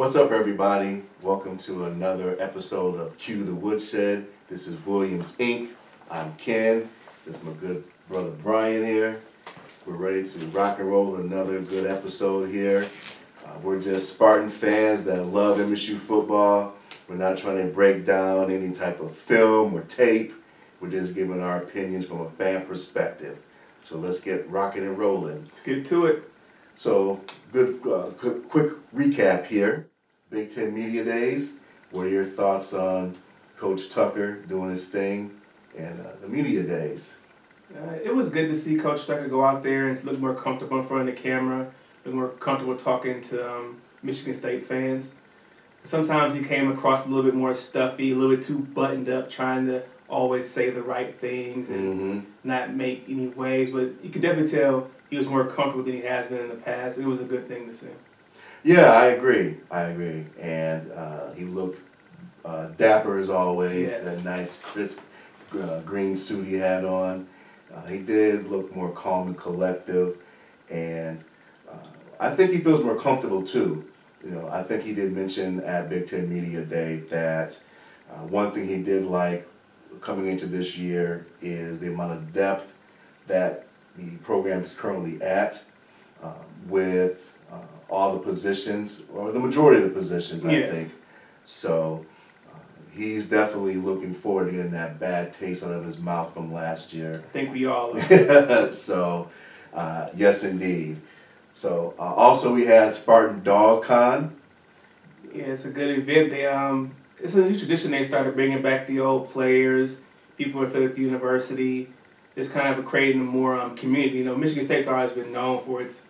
What's up, everybody? Welcome to another episode of Q the Woodshed. This is Williams Inc. I'm Ken. This is my good brother Brian here. We're ready to rock and roll another good episode here. We're just Spartan fans that love MSU football. We're not trying to break down any type of film or tape. We're just giving our opinions from a fan perspective. So let's get rocking and rolling. Let's get to it. So, quick recap here. Big Ten Media Days. What are your thoughts on Coach Tucker doing his thing and the Media Days? It was good to see Coach Tucker go out there and look more comfortable in front of the camera, look more comfortable talking to Michigan State fans. Sometimes he came across a little bit more stuffy, a little bit too buttoned up, trying to always say the right things and not make any waves. But you could definitely tell he was more comfortable than he has been in the past. It was a good thing to see. Yeah, I agree. And he looked dapper as always. Yes. That nice, crisp green suit he had on. He did look more calm and collective. And I think he feels more comfortable too. You know, I think he did mention at Big Ten Media Day that one thing he did like coming into this year is the amount of depth that the program is currently at with all the positions, or the majority of the positions, I think. So he's definitely looking forward to getting that bad taste out of his mouth from last year. I think we all are. So, yes, indeed. So, also we had Spartan Dog Con. Yeah, it's a good event. They it's a new tradition. They started bringing back the old players, people who are at the university. It's kind of creating a more community. You know, Michigan State's always been known for its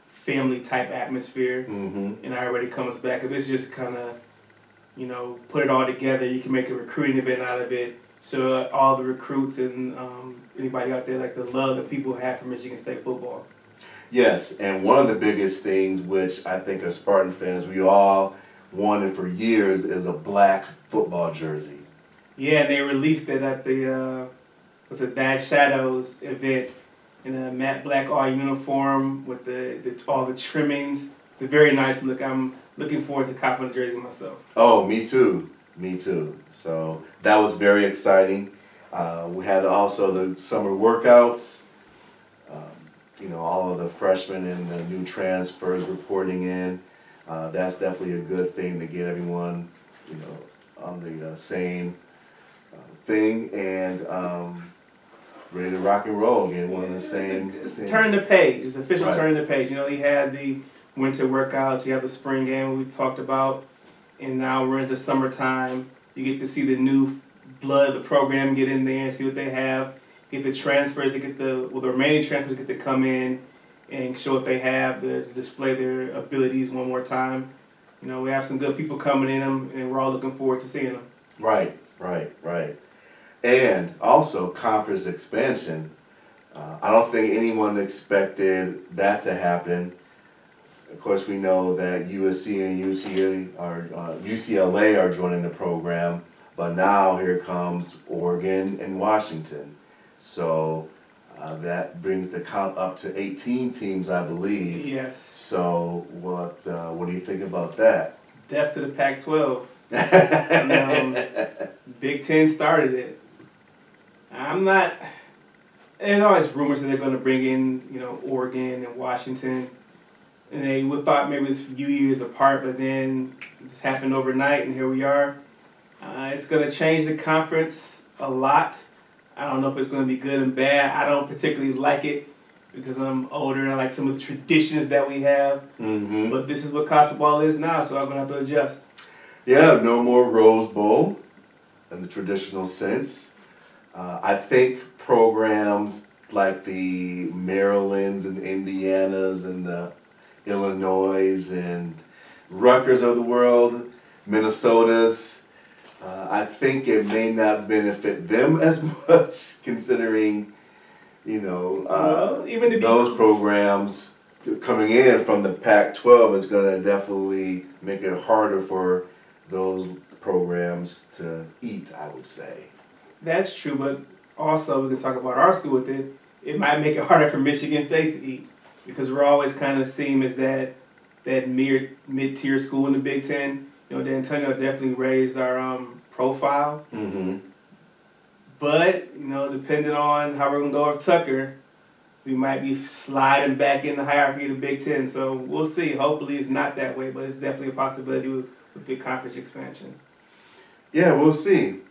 family type atmosphere, and it already comes back. If it's just kind of, you know, put it all together, you can make a recruiting event out of it. So all the recruits and anybody out there, like the love that people have for Michigan State football. Yes, and one of the biggest things, which I think as Spartan fans, we all wanted for years, is a black football jersey. Yeah, and they released it at the Dash Shadows event in a matte black all uniform with all the trimmings. It's a very nice look. I'm looking forward to copping the jersey myself. Oh, me too. So that was very exciting. We had also the summer workouts. You know, all of the freshmen and the new transfers reporting in. That's definitely a good thing to get everyone, you know, on the same thing and ready to rock and roll again. One of the same. It's turning the page. It's official turning the page. You know, he had the winter workouts. You have the spring game we talked about, and now we're into summertime. You get to see the new blood of the program get in there and see what they have. Get the transfers, the remaining transfers get to come in and show what they have, to display their abilities one more time. You know, we have some good people coming in them, and we're all looking forward to seeing them. Right. And also conference expansion. I don't think anyone expected that to happen. Of course, we know that USC and UCLA are joining the program, but now here comes Oregon and Washington. So that brings the count up to 18 teams, I believe. Yes. So what do you think about that? Death to the Pac-12. Big Ten started it. There's always rumors that they're going to bring in, you know, Oregon and Washington. And they would thought maybe it was a few years apart, but then it just happened overnight, and here we are. It's going to change the conference a lot. I don't know if it's going to be good and bad. I don't particularly like it because I'm older and I like some of the traditions that we have. But this is what college football is now, so I'm going to have to adjust. Yeah, no more Rose Bowl in the traditional sense. I think programs like the Marylands and Indianas and the Illinois and Rutgers of the world, Minnesotas, I think it may not benefit them as much, considering, you know, even those programs coming in from the Pac-12 is going to definitely make it harder for those programs to eat, I would say. That's true, but also we can talk about our school with it. It might make it harder for Michigan State to eat because we're always kind of seen as that that mid-tier school in the Big Ten. You know, D'Antonio definitely raised our profile. Mm-hmm. But, you know, depending on how we're going to go with Tucker, we might be sliding back in the hierarchy of the Big Ten. So we'll see. Hopefully it's not that way, but it's definitely a possibility with the conference expansion. Yeah, we'll see.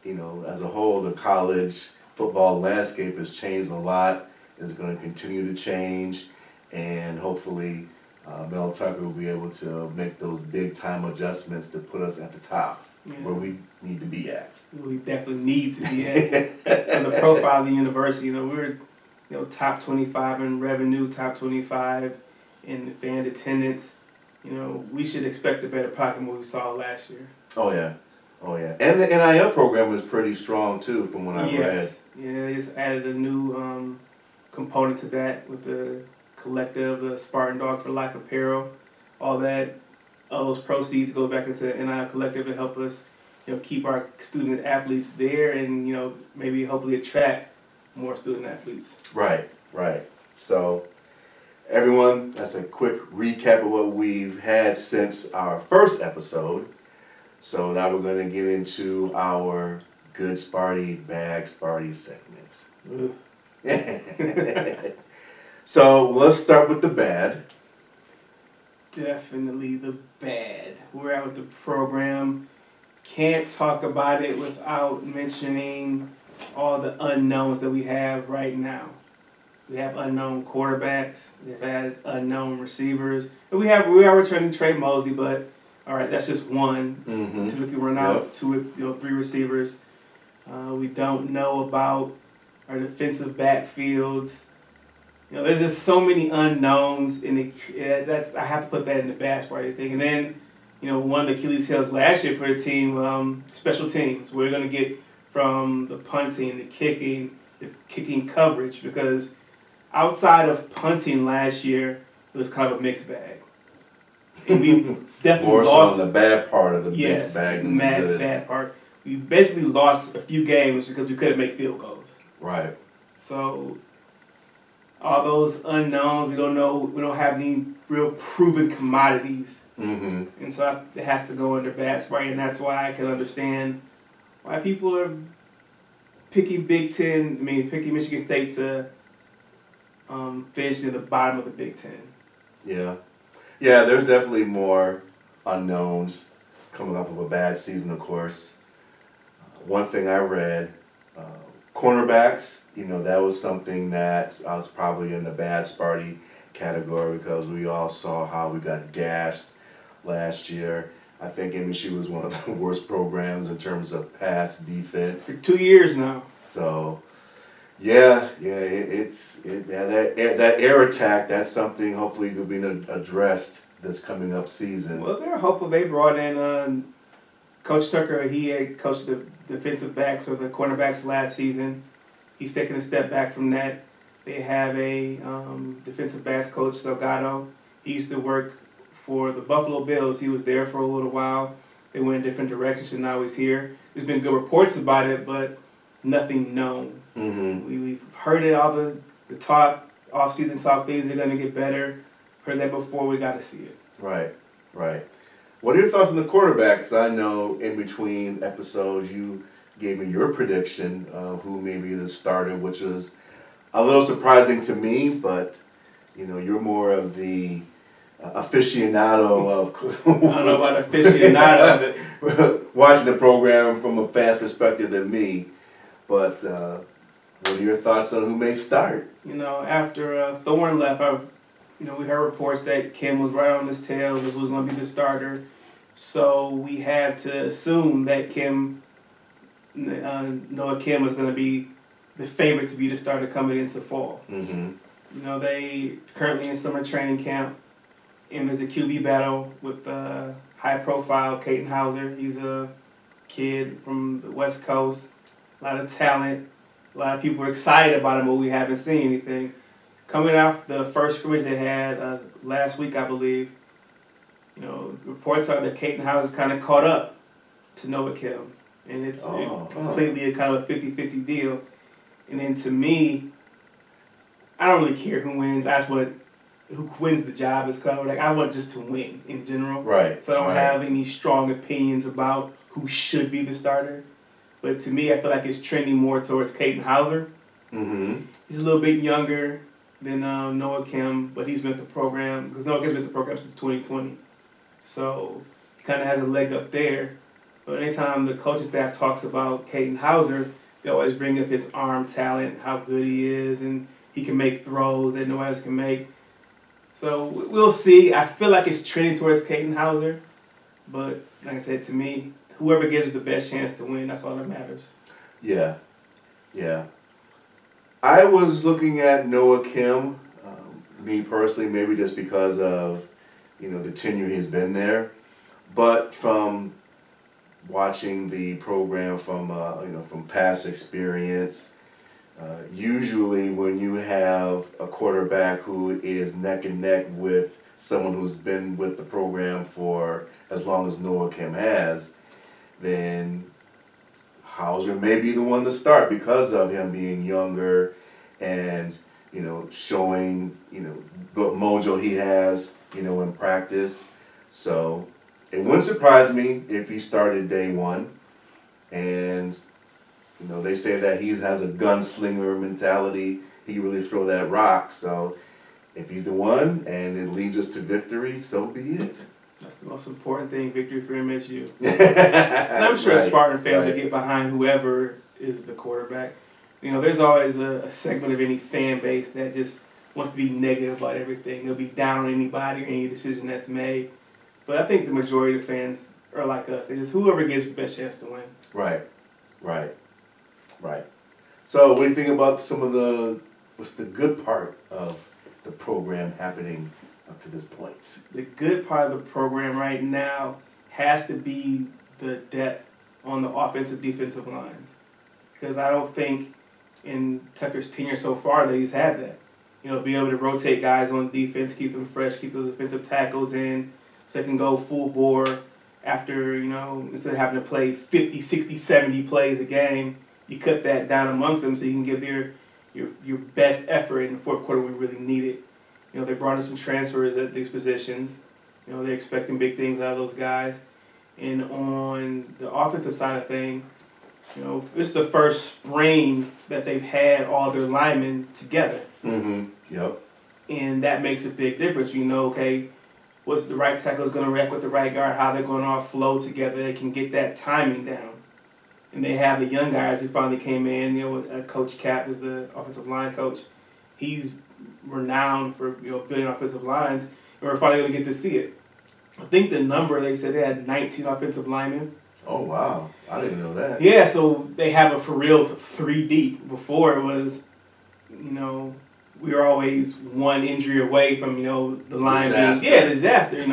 You know, as a whole, the college football landscape has changed a lot. It's going to continue to change, and hopefully Mel Tucker will be able to make those big time adjustments to put us at the top where we need to be at. We definitely need to be at. For the profile of the university, you know, we're top 25 in revenue, top 25 in fan attendance. You know, we should expect a better product than what we saw last year. Oh yeah. Oh yeah. And the NIL program is pretty strong too, from what I've read. Yeah, they just added a new component to that with the collective, the Spartan Dog for Life apparel, all that. All those proceeds go back into the NIL collective to help us, you know, keep our student athletes there and, you know, maybe hopefully attract more student athletes. Right, right. So, everyone, that's a quick recap of what we've had since our first episode. So now we're going to get into our good Sparty, bad Sparty segment. So let's start with the bad. Definitely the bad. We're out with the program. Can't talk about it without mentioning all the unknowns that we have right now. We have unknown quarterbacks. We've had unknown receivers. And we are returning Trey Mosley, but all right, that's just one. Typically run out three receivers. We don't know about our defensive backfields. You know, there's just so many unknowns I have to put that in the bad part of the thing. And then, you know, one of the Achilles heels last year for the team, special teams. We're going to get from the punting, the kicking coverage, because outside of punting last year, it was kind of a mixed bag. And we definitely more lost. so on the bad part of the mixed bag than the good. Bad part. We basically lost a few games because we couldn't make field goals. Right. So all those unknowns, we don't know. We don't have any real proven commodities. And so it has to go under bad spray, and that's why I can understand why people are picking picking Michigan State to finish near the bottom of the Big Ten. Yeah. Yeah, there's definitely more unknowns coming off of a bad season, of course. One thing I read, cornerbacks, you know, that was something that I was probably in the bad Sparty category because we all saw how we got gashed last year. I think MSU was one of the worst programs in terms of pass defense. For 2 years now. So, that air attack, that's something hopefully could be addressed this coming up season. Well, they're hopeful. They brought in Coach Tucker. He had coached the defensive backs or the cornerbacks last season. He's taking a step back from that. They have a defensive backs coach, Salgado. He used to work for the Buffalo Bills. He was there for a little while. They went in different directions, and now he's here. There's been good reports about it, but nothing known. We've heard it, all the talk, off-season talk, things are going to get better. Heard that before, we got to see it. Right, right. What are your thoughts on the quarterback? Because I know in between episodes you gave me your prediction of who may be the starter, which was a little surprising to me, but you know, you're more of the aficionado of I don't know about aficionado of it. Watching the program from a fan's perspective than me. But what are your thoughts on who may start? You know, after Thorne left, we heard reports that Kim was right on his tail, that was going to be the starter. So we have to assume that Noah Kim was going to be the favorite to be the starter coming into fall. You know, they currently in summer training camp, and there's a QB battle with high-profile Caden Hauser. He's a kid from the West Coast, a lot of talent. A lot of people are excited about him, but we haven't seen anything. Coming off the first scrimmage they had last week, I believe, you know, reports are that Caden Hauser kind of caught up to Noah Kim. And it's completely a kind of a 50-50 deal. And then to me, I don't really care who wins. I just want who wins the job is kind of like, I want just to win in general. Right. So I don't right. have any strong opinions about who should be the starter. But to me, I feel like it's trending more towards Caden Hauser. Mm-hmm. He's a little bit younger than Noah Kim, but he's been with the program, because Noah Kim's been with the program since 2020. So he kind of has a leg up there. But anytime the coaching staff talks about Caden Hauser, they always bring up his arm talent, how good he is, and he can make throws that no one else can make. So we'll see. I feel like it's trending towards Caden Hauser. But like I said, to me, whoever gives the best chance to win, that's all that matters. Yeah. Yeah. I was looking at Noah Kim, me personally, maybe just because of, the tenure he's been there. But from watching the program from past experience, usually when you have a quarterback who is neck and neck with someone who's been with the program for as long as Noah Kim has, then Hauser may be the one to start because of him being younger and, showing, what mojo he has, in practice. So it wouldn't surprise me if he started day one. And, they say that he has a gunslinger mentality. He can really throw that rock. So if he's the one and it leads us to victory, so be it. That's the most important thing, victory for MSU. And I'm sure Spartan fans will get behind whoever is the quarterback. There's always a segment of any fan base that just wants to be negative about everything. They'll be down on anybody or any decision that's made. But I think the majority of fans are like us. They just, whoever gives the best chance to win. Right. So what do you think about what's the good part of the program happening up to this point? The good part of the program right now has to be the depth on the offensive defensive lines. Because I don't think in Tucker's tenure so far that he's had that. Be able to rotate guys on defense, keep them fresh, keep those defensive tackles in so they can go full bore after, instead of having to play 50, 60, 70 plays a game, you cut that down amongst them so you can give your best effort in the fourth quarter when we really need it. They brought in some transfers at these positions. They're expecting big things out of those guys. And on the offensive side of things, it's the first spring that they've had all their linemen together. Mm-hmm. Yep. And that makes a big difference. Okay, what's the right tackle is going to react with the right guard, how they're going to all flow together. They can get that timing down. And they have the young guys who finally came in. Coach Cap is the offensive line coach. He's renowned for building offensive lines, and we're finally going to get to see it. I think the number, they said they had 19 offensive linemen. Oh, wow. I didn't know that. Yeah, so they have a for real 3 deep. Before it was, we were always one injury away from, the line being, disaster. And,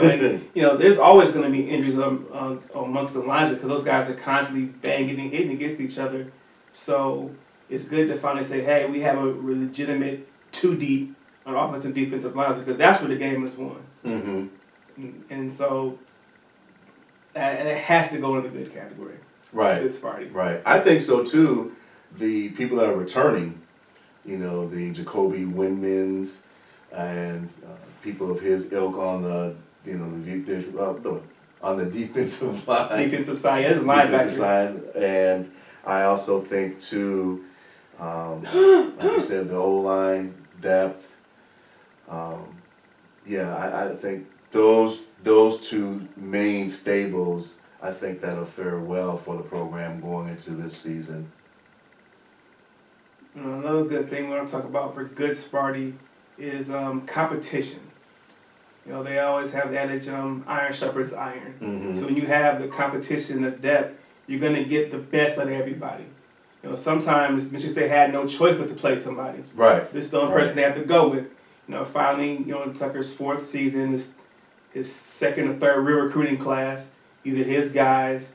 there's always going to be injuries amongst the lines because those guys are constantly banging and hitting against each other. So it's good to finally say, hey, we have a legitimate 2 deep on offensive and defensive lines because that's where the game is won. Mm-hmm. And so it has to go in the good category. Right. Good Sparty. Right. I think so too. The people that are returning, the Jacoby Windmans and people of his ilk on the on the defensive line. Defensive side, yeah, linebacker. Defensive side, and I also think too, like you said, the O-line depth. I think those 2 main stables, I think that'll fare well for the program going into this season. Another good thing we want to talk about for good Sparty is competition. They always have the adage, iron sharpens iron. Mm-hmm. So when you have the competition, the depth, you're going to get the best out of everybody. Sometimes Michigan State had no choice but to play somebody. Right. This is the only person they have to go with. Finally, Tucker's 4th season, his 2nd or 3rd real recruiting class. These are his guys.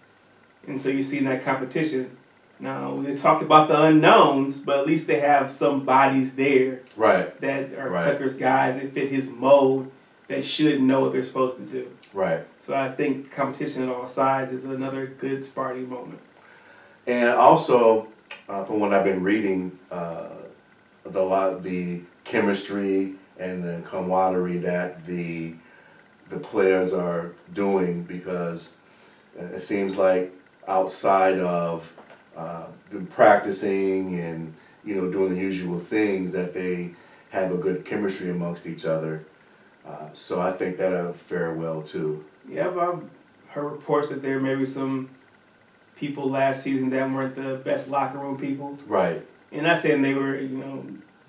And so you see in that competition. Now, we talked about the unknowns, but at least they have some bodies there. Right. That are Tucker's guys that fit his mold that should know what they're supposed to do. Right. So I think competition on all sides is another good Sparty moment. And also, from what I've been reading, the chemistry and the camaraderie that the players are doing, because it seems like outside of them practicing and doing the usual things, that they have a good chemistry amongst each other. So I think that'll fare well too. Yeah, I've heard reports that there may be some people last season that weren't the best locker room people. Right. And not saying they were,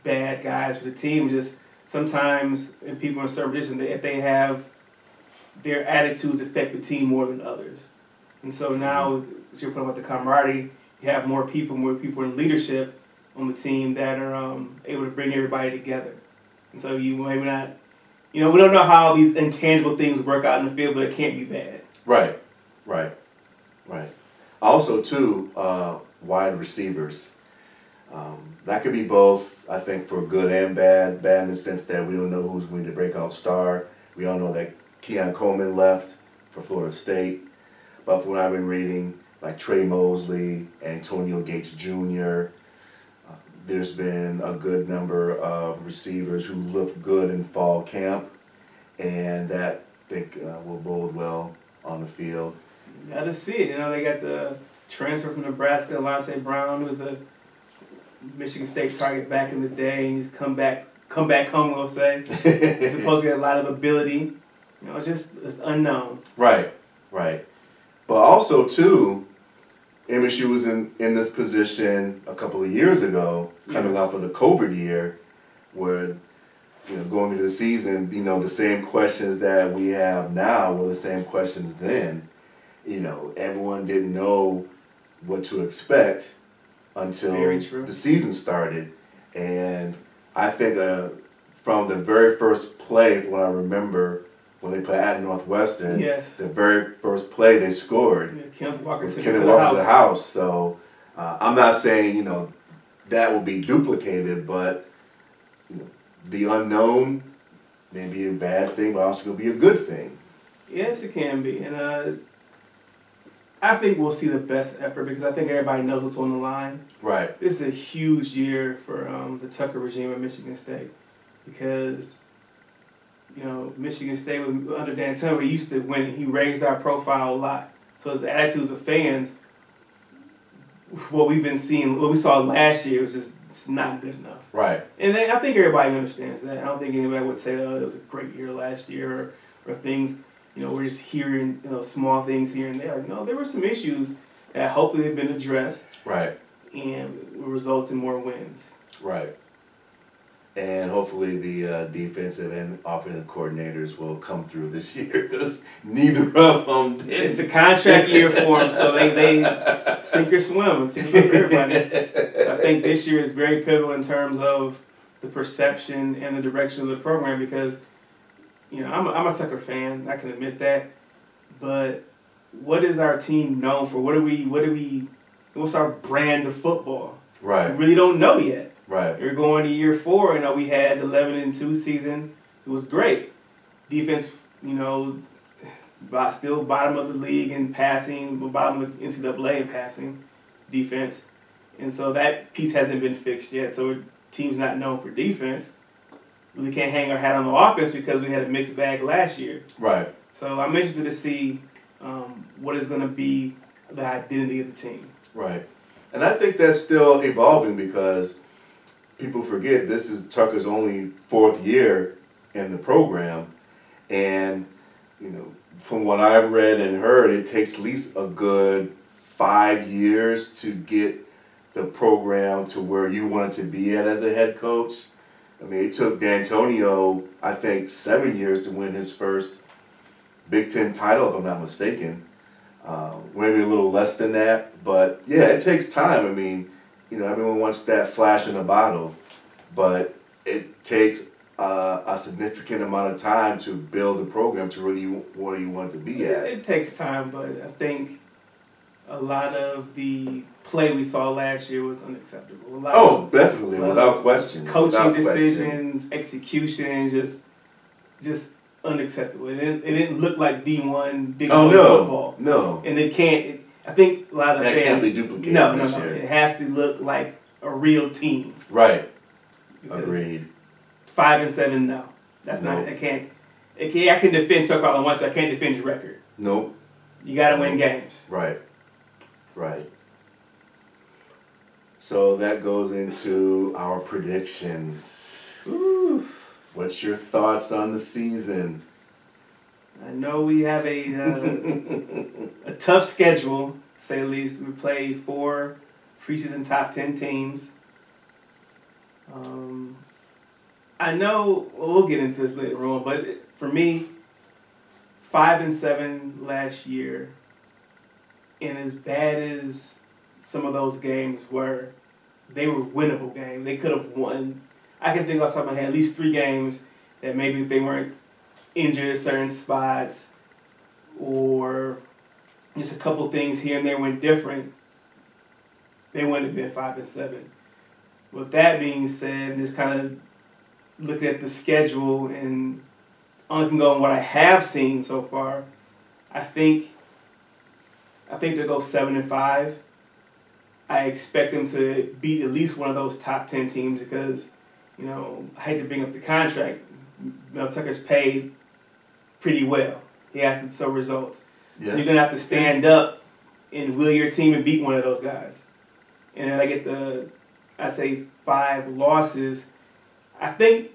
bad guys for the team. Just sometimes, and people in certain positions, if they have their attitudes affect the team more than others. And so now, as you're putting about the camaraderie, you have more people in leadership on the team that are able to bring everybody together. And so you maybe not, we don't know how these intangible things work out in the field, but it can't be bad. Right. Also, too, wide receivers. That could be both, I think, for good and bad. Bad in the sense that we don't know who's going to be the breakout star. We all know that Keon Coleman left for Florida State. But from what I've been reading, like Trey Mosley, Antonio Gates Jr., there's been a good number of receivers who looked good in fall camp, and that I think will bode well on the field. You got to see it. They got the transfer from Nebraska, Alontae Brown, who was a Michigan State target back in the day, and he's come back home, we'll say. He's supposed to get a lot of ability. It's unknown. Right. But also, too, MSU was in this position a couple of years ago, coming off of the COVID year, where, going into the season, the same questions that we have now were the same questions then. Everyone didn't know what to expect until the season started. And I think from the very first play, when I remember, when they played at Northwestern, the very first play they scored, Kenneth Walker was took Kenneth it Walker to the house. So I'm not saying that will be duplicated, but the unknown may be a bad thing, but also will be a good thing. Yes, it can be, and I think we'll see the best effort because I think everybody knows what's on the line. Right. This is a huge year for the Tucker regime at Michigan State because. Michigan State under D'Antoni, we used to win. He raised our profile a lot. So as the attitudes of fans, what we've been seeing, what we saw last year was just it's not good enough. Right. And I think everybody understands that. I don't think anybody would say, "Oh, it was a great year last year," or things. We're just hearing small things here and there. No, there were some issues that hopefully have been addressed. Right. And will result in more wins. Right. And hopefully the defensive and offensive coordinators will come through this year because neither of them did. It's a contract year for them, so they sink or swim. It's for everybody. I think this year is very pivotal in terms of the perception and the direction of the program because, I'm a Tucker fan. I can admit that. But what is our team known for? What's our brand of football? Right. We really don't know yet. Right. We're going to year 4, we had 11-2 season. It was great. Defense, still bottom of the league in passing, bottom of the NCAA in passing defense. And so that piece hasn't been fixed yet. So team's not known for defense. We can't hang our hat on the offense because we had a mixed bag last year. Right. So I'm interested to see what is going to be the identity of the team. Right. And I think that's still evolving because people forget this is Tucker's only 4th year in the program. And, from what I've read and heard, it takes at least a good 5 years to get the program to where you want it to be at as a head coach. I mean, it took D'Antonio, I think, 7 years to win his first Big Ten title, if I'm not mistaken. Maybe a little less than that. But, yeah, it takes time. I mean, everyone wants that flash in a bottle. But it takes a significant amount of time to build a program to really where you want it to be at. It takes time, but I think a lot of the play we saw last year was unacceptable. Definitely, without question. Coaching decisions, execution, just unacceptable. It didn't look like D1 Big Boy football. No. And it can't. I think a lot of that fans can't be duplicated. No. Year. It has to look like a real team. Right. Agreed. 5-7, no. That's not. I can't. I can defend Tucker all I want to. I can't defend your record. Nope. You got to win games. Right. Right. So that goes into our predictions. Ooh. What's your thoughts on the season? I know we have a tough schedule, to say the least. We play 4 preseason top 10 teams. I know we'll get into this later on, but for me, 5-7 last year, and as bad as some of those games were, they were winnable games. They could have won. I can think off the top of my head at least 3 games that maybe if they weren't injured at certain spots or just a couple things here and there went different, they wouldn't have been 5-7. With that being said, just kind of looking at the schedule and only can go on what I have seen so far, I think they'll go 7-5. I expect them to beat at least one of those top 10 teams because, you know, I hate to bring up the contract. Mel Tucker's paid pretty well. He has to show results. Yeah. So you're going to have to stand up and will your team and beat one of those guys. And then I get I say 5 losses. I think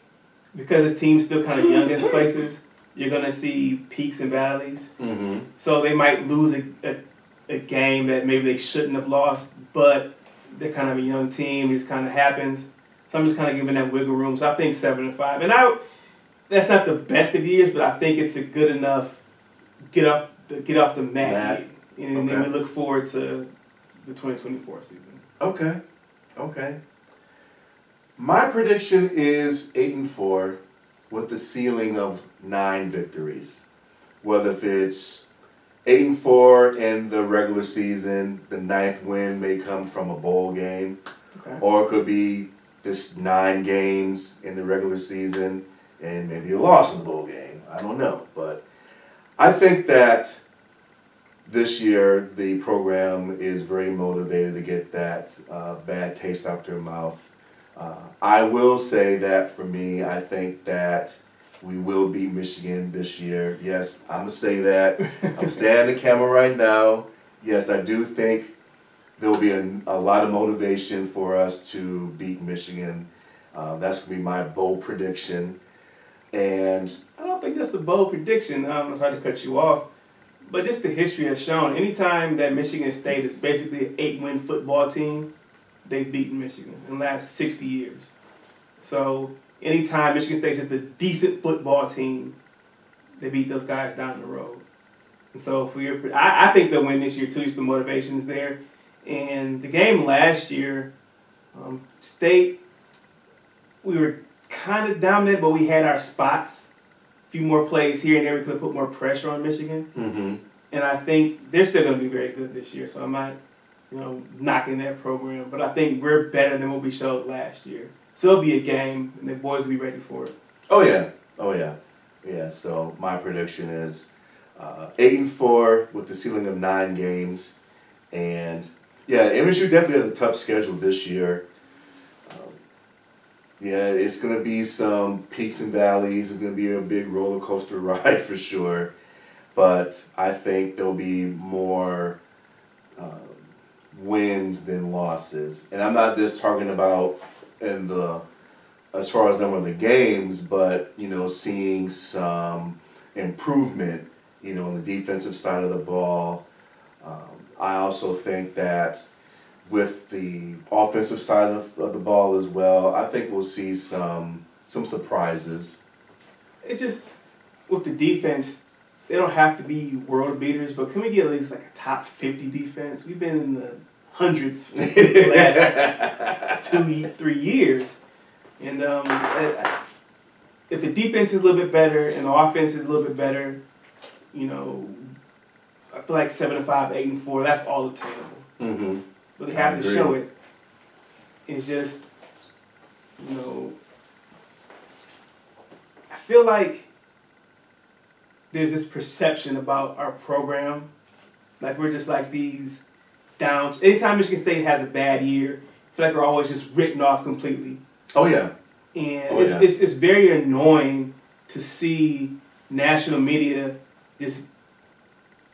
because this team's still kind of young in places, you're going to see peaks and valleys. Mm-hmm. So they might lose a game that maybe they shouldn't have lost, but they're kind of a young team. It just kind of happens. So I'm just kind of giving that wiggle room. So I think 7-5. And that's not the best of years, but I think it's a good enough get off the mat. And then we look forward to the 2024 season. Okay. My prediction is 8-4 with the ceiling of 9 victories. Whether if it's 8-4 in the regular season, the 9th win may come from a bowl game, or it could be this 9 games in the regular season and maybe a loss in the bowl game. I don't know, but I think that this year the program is very motivated to get that bad taste out their mouth. I will say that for me, I think that we will beat Michigan this year. Yes, I'm going to say that. I'm standing the camera right now. Yes, I do think there will be a lot of motivation for us to beat Michigan. That's going to be my bold prediction. And I don't think that's a bold prediction. I'm sorry to cut you off. But just the history has shown, anytime that Michigan State is basically an 8-win football team, they've beaten Michigan in the last 60 years. So anytime Michigan State's just a decent football team, they beat those guys down the road. And so I think they'll win this year too. Just the motivation is there. And the game last year, State, we were kind of dominant, but we had our spots. A few more plays here and there, we could have put more pressure on Michigan. Mm-hmm. And I think they're still going to be very good this year. So I'm not, knocking that program. But I think we're better than what we showed last year. So it'll be a game, and the boys will be ready for it. Oh, yeah. Yeah, so my prediction is 8-4 with the ceiling of 9 games. And, yeah, MSU definitely has a tough schedule this year. It's going to be some peaks and valleys. It's going to be a big roller coaster ride for sure. But I think there'll be more wins than losses. And I'm not just talking about as far as number of the games, but, seeing some improvement, on the defensive side of the ball. I also think that with the offensive side of the ball as well, I think we'll see some surprises. It just, with the defense, they don't have to be world beaters, but can we get at least like a top 50 defense? We've been in the hundreds for the last 2-3 years. And if the defense is a little bit better and the offense is a little bit better, I feel like 7-5, 8-4, that's all attainable. Mm-hmm. But they have to show it. It's just, I feel like there's this perception about our program. Like we're just like these down. Anytime Michigan State has a bad year, I feel like we're always just written off completely. Oh, yeah. And it's very annoying to see national media just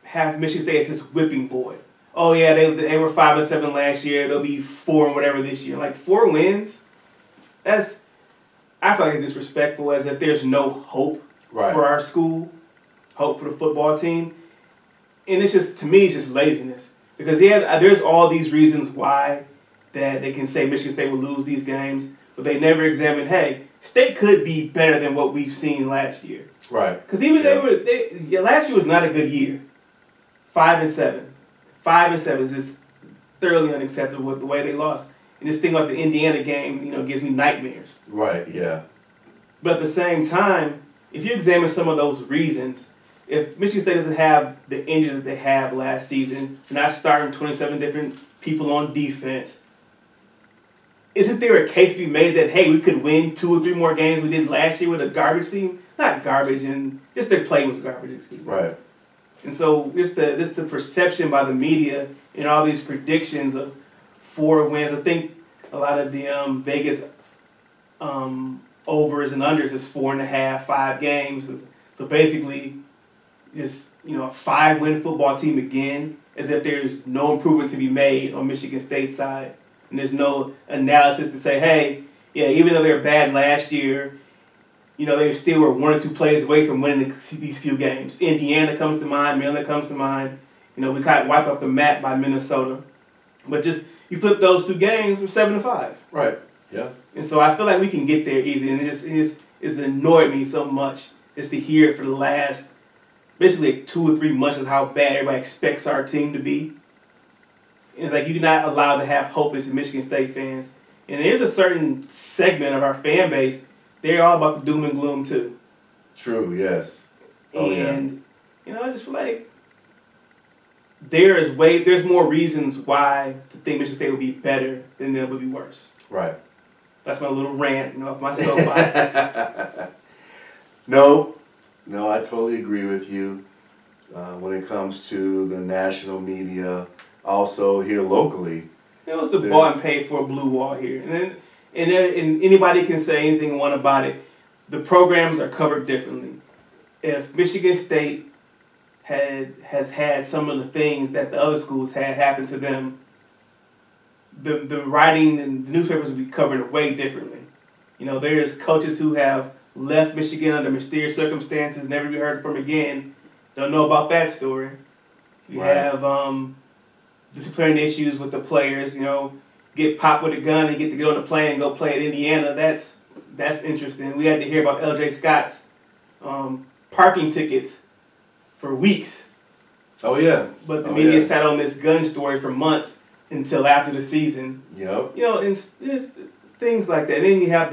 have Michigan State as this whipping boy. Oh yeah, they were 5-7 last year. They'll be 4 and whatever this year. Like 4 wins, I feel like it's disrespectful, as if there's no hope for our school, hope for the football team. And it's just, to me, it's just laziness. Because there's all these reasons why that they can say Michigan State will lose these games, but they never examine, hey, State could be better than what we've seen last year. Right. Because even last year was not a good year. 5-7. 5-7 is just thoroughly unacceptable with the way they lost. And this thing like the Indiana game, gives me nightmares. Right, yeah. But at the same time, if you examine some of those reasons, if Michigan State doesn't have the injuries that they had last season, not starting 27 different people on defense, isn't there a case to be made that, hey, we could win 2 or 3 more games we did last year with a garbage team? Not garbage, and just their play was garbage, excuse me. Right. And so just the perception by the media and all these predictions of 4 wins. I think a lot of the Vegas overs and unders is 4.5, 5 games. So basically, just a 5-win football team again, as if there's no improvement to be made on Michigan State's side, and there's no analysis to say, hey, yeah, even though they were bad last year, they still were 1 or 2 plays away from winning these few games. Indiana comes to mind, Maryland comes to mind. We kind of wiped off the map by Minnesota, but just you flip those 2 games, we're 7-5. Right. Yeah. And so I feel like we can get there easy, and it's annoyed me so much just to hear it for the last basically 2 or 3 months of how bad everybody expects our team to be. And it's like you're not allowed to have hope as Michigan State fans. And there's a certain segment of our fan base, they're all about the doom and gloom too. True, yes. Oh, and I just feel like there's more reasons why to think Michigan State would be better than they would be worse. Right. That's my little rant, off my soapbox. No, I totally agree with you. When it comes to the national media, also here locally. It was the bought and paid for blue wall here. And anybody can say anything they want about it. The programs are covered differently. If Michigan State has had some of the things that the other schools had happen to them, the writing and the newspapers would be covered way differently. There's coaches who have left Michigan under mysterious circumstances, never be heard from again. Don't know about that story. You have disciplinary issues with the players, get popped with a gun and get to get on the plane and go play at Indiana. That's interesting. We had to hear about L.J. Scott's parking tickets for weeks. Oh, yeah. But the media sat on this gun story for months until after the season. Yep. And it's things like that. And then you have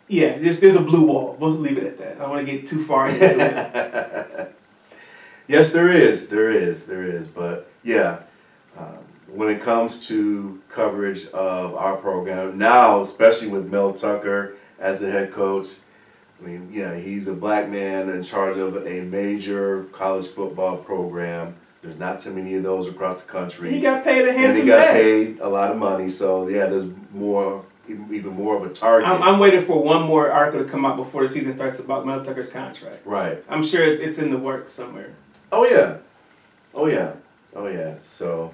there's a blue wall. We'll leave it at that. I don't want to get too far into it. Yes, there is. But, yeah, when it comes to coverage of our program, now, especially with Mel Tucker as the head coach, I mean, yeah, he's a black man in charge of a major college football program. There's not too many of those across the country. He got paid a handsome And he got paid a lot of money, so, yeah, there's even more of a target. I'm waiting for one more article to come out before the season starts about Mel Tucker's contract. Right. I'm sure it's in the works somewhere. Oh yeah. So,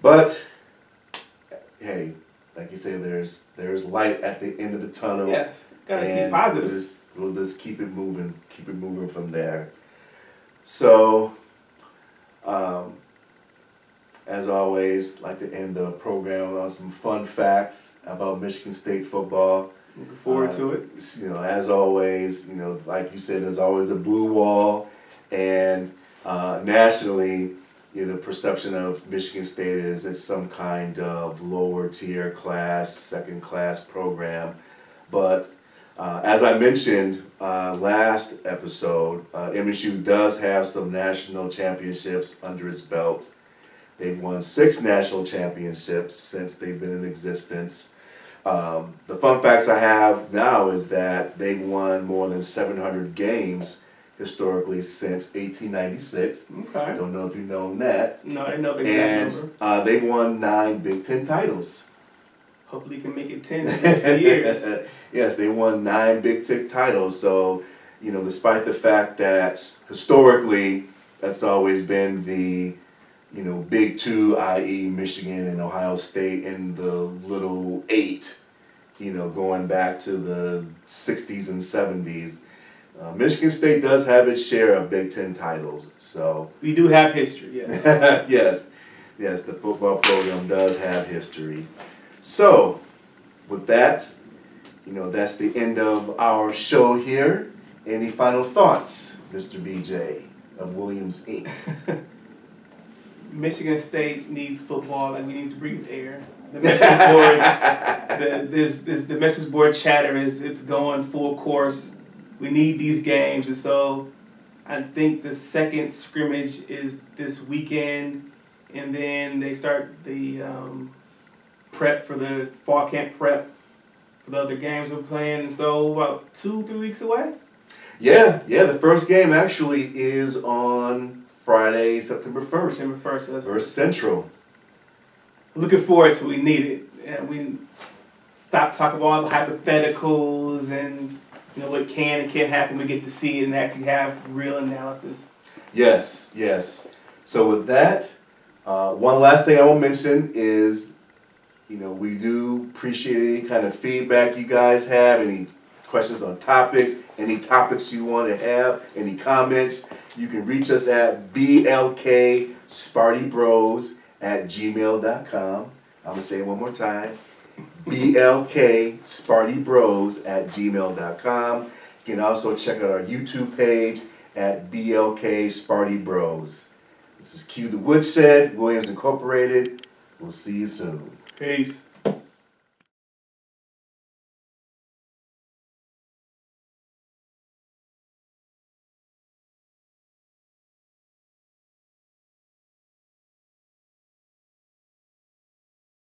but hey, like you say, there's light at the end of the tunnel. Yes, gotta keep positive. We'll just keep it moving from there. So, as always, like to end the program on some fun facts about Michigan State football. Looking forward to it. As always, like you said, there's always a blue wall, and nationally, the perception of Michigan State is it's some kind of lower tier class, second class program. But as I mentioned last episode, MSU does have some national championships under its belt. They've won 6 national championships since they've been in existence. The fun facts I have now is that they've won more than 700 games historically since 1896. Okay. Don't know if you know that. No, I didn't know they got that number. And they've won 9 Big Ten titles. Hopefully he can make it 10 in the next few years. Yes, they won 9 Big Ten titles. So, you know, despite the fact that historically that's always been the, you know, Big Two, i.e. Michigan and Ohio State, and the Little Eight, you know, going back to the 60s and 70s. Michigan State does have its share of Big Ten titles. So we do have history, yes. Yes, the football program does have history. So, with that, you know, that's the end of our show here. Any final thoughts, Mr. BJ of Williams Inc.? Michigan State needs football like we need to breathe air. The message boards, the message board chatter it's going full course. We need these games, and so I think the second scrimmage is this weekend, and then they start the prep for the fall camp prep for the other games we're playing. And so about 2-3 weeks away. Yeah. The first game actually is on Friday, September 1st. September 1st. Versus Central. Looking forward to it. We need it. And we stop talking about all the hypotheticals and, you know, what can and can't happen. We get to see it and actually have real analysis. Yes. So with that, one last thing I will mention is, you know, we do appreciate any kind of feedback you guys have, any questions on topics, any topics you want to have, any comments. You can reach us at blkspartybros@gmail.com. I'm going to say it one more time. blkspartybros@gmail.com. You can also check out our YouTube page at BLK Sparty Bros. This is Q the Woodshed, Williams Incorporated. We'll see you soon. Peace.